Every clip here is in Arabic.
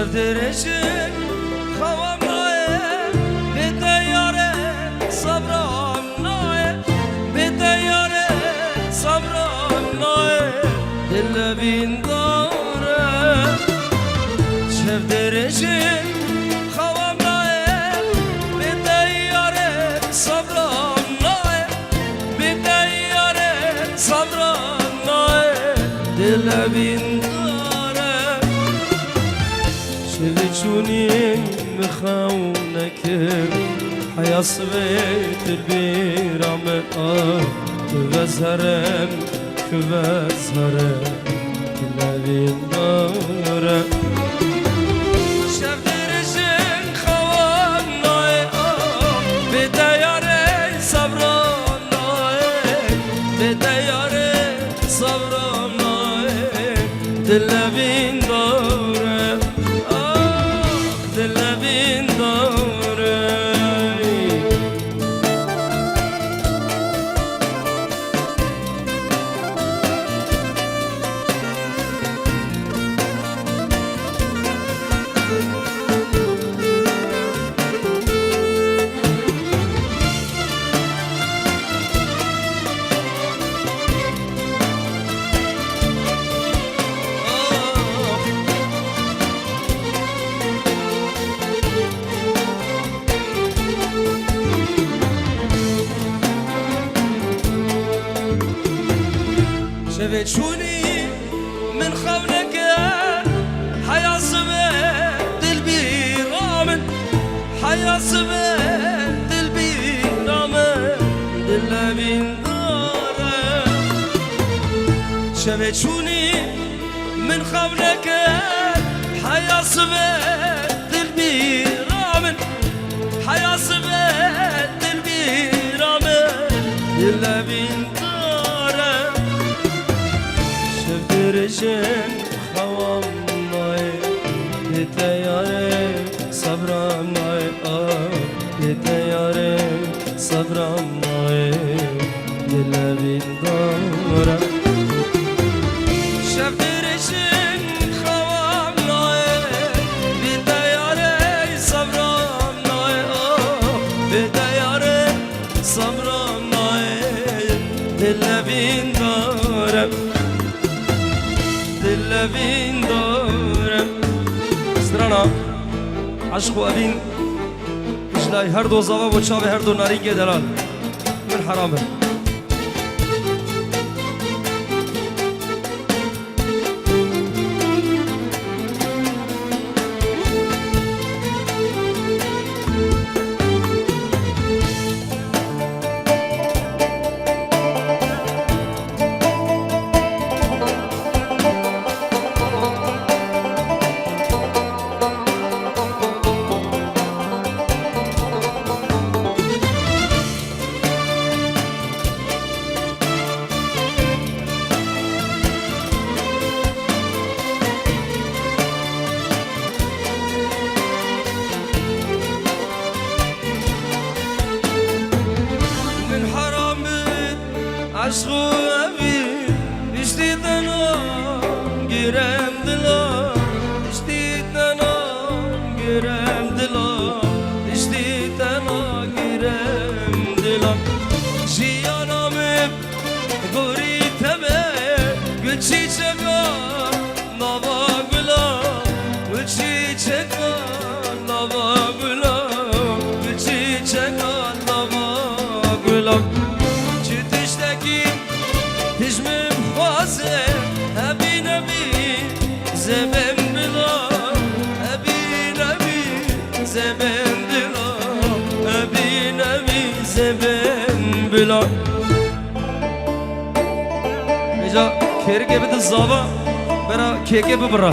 شفترشن خوام نایه بیتیاره صبرم نایه بیتیاره صبرم نایه دل بین داره شفترشن خوام نایه بیتیاره صبرم نایه بیتیاره صبرم نایه دل بین شوفي مخونك حيا صبيت البيرام كبزهرم كبزهرم كلا بينار شاف درجن خواناي بدياري صبراناي بدياري صبراناي دل بينار شفتشوني من خونك حيا صبت البيرامن حيا صبت البيرامن دل بين داره شفتشوني من خونك حيا صبت البيرامن حيا صبت البيرامن دل بين رجن خوام نای بیتیاره صبرم نای بیتیاره صبرم نای دل بین داره شب رجن خوام نای بیتیاره صبرم نای بیتیاره صبرم نای دل بین داره دل بین دارم سرانا عشق و ابین اجلای هر دو زوا و چاو هر دو نارنگ دلال من حرامه عشق و ابی بشتی تنان گیرم دلا بشتی تنان گیرم دلا بشتی تنان گیرم دلا جیانم گوری تمه گلچی چکا نوا گلا گلچی چکا نوا گلا گلچی چکا نوا گلا هجمم خوازه ابي نبي زبن بلا ابي نبي زبن بلا ابي نبي زبن بلا اجا كيركي بد الزابا برا كيكي ببرا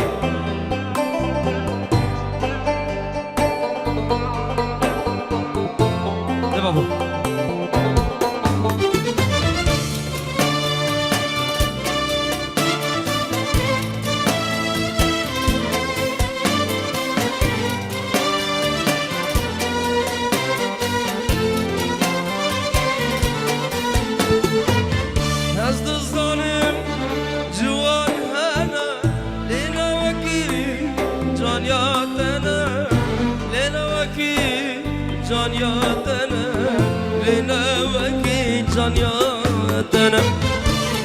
ده بابا جوان هنا لنا وكيل جان يا زانياتنا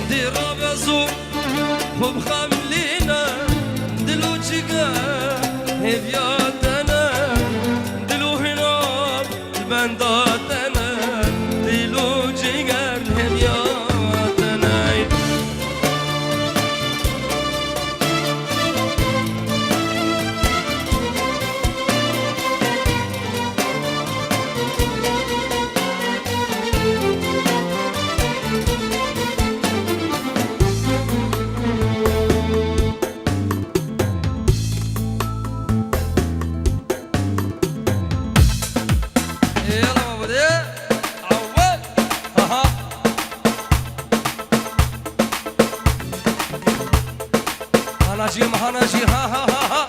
دي رابزو خوب خملينا دلو جيجا هفياتنا دلو هناب البنداتنا دلو جيجا هفياتنا هناجي ها ها ها ها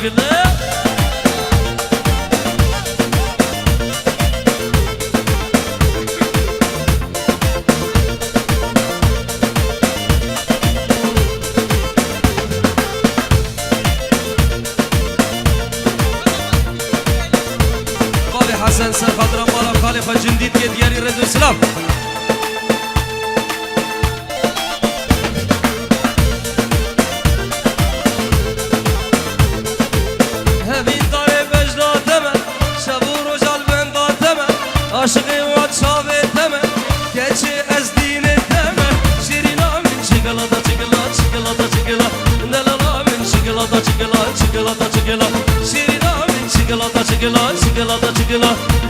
بشكله حسن سر خاطر بالا خالق جندید که دیاری رد و سلام همین داره بجلاتمه شبو رو جلبنداتمه عاشقی و چاوتمه گچه از دینتمه شیرینا من چگلاتا چگلا چگلاتا چگلا دلالا من چگلاتا چگلا چگلاتا چگلا شیرینا من چگلاتا چگلا چگلاتا چگلا